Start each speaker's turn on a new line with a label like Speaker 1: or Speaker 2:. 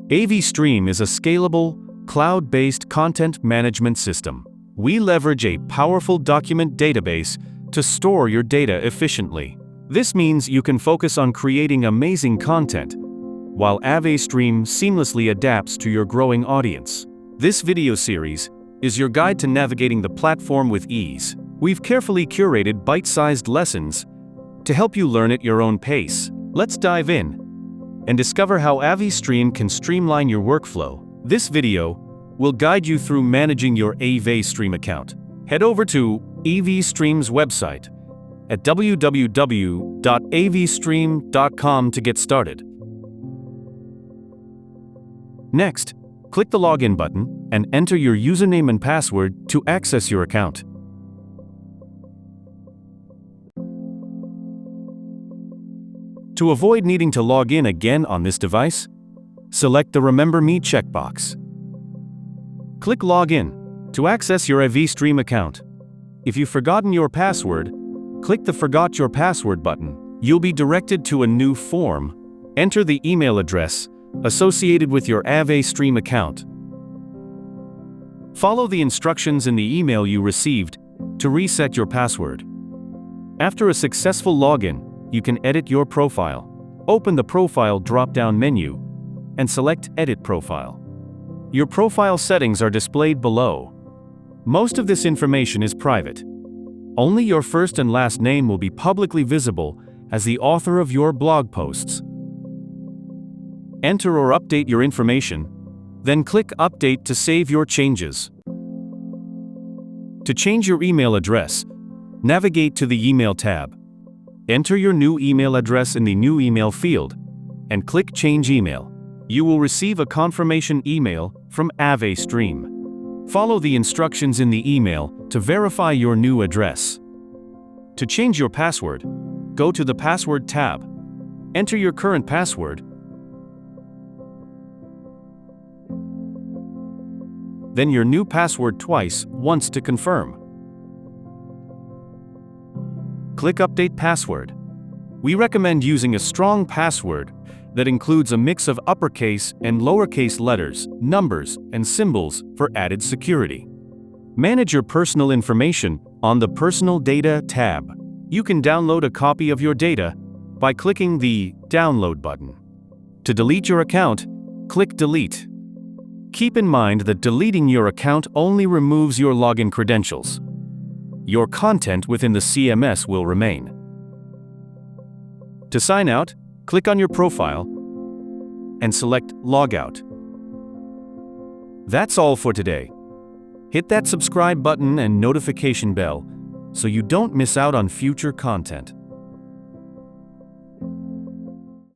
Speaker 1: AveStream is a scalable, cloud-based content management system. We leverage a powerful document database to store your data efficiently. This means you can focus on creating amazing content, while AveStream seamlessly adapts to your growing audience. This video series is your guide to navigating the platform with ease. We've carefully curated bite-sized lessons to help you learn at your own pace. Let's dive in and discover how AveStream can streamline your workflow. This video will guide you through managing your AveStream account. Head over to AveStream's website at www.avestream.com to get started. Next, click the Login button and enter your username and password to access your account. To avoid needing to log in again on this device, select the Remember Me checkbox. Click Login to access your AveStream account. If you've forgotten your password, click the Forgot Your Password button. You'll be directed to a new form. Enter the email address associated with your AveStream account. Follow the instructions in the email you received to reset your password. After a successful login, you can edit your profile. Open the Profile drop-down menu and select Edit Profile. Your profile settings are displayed below. Most of this information is private. Only your first and last name will be publicly visible as the author of your blog posts. Enter or update your information, then click Update to save your changes. To change your email address, navigate to the Email tab. Enter your new email address in the New Email field and click Change Email. You will receive a confirmation email from AveStream. Follow the instructions in the email to verify your new address. To change your password, go to the Password tab. Enter your current password, then your new password twice, once to confirm. Click Update Password. We recommend using a strong password that includes a mix of uppercase and lowercase letters, numbers, and symbols for added security. Manage your personal information on the Personal Data tab. You can download a copy of your data by clicking the Download button. To delete your account, click Delete. Keep in mind that deleting your account only removes your login credentials. Your content within the CMS will remain. To sign out, click on your profile and select Logout. That's all for today. Hit that subscribe button and notification bell so you don't miss out on future content.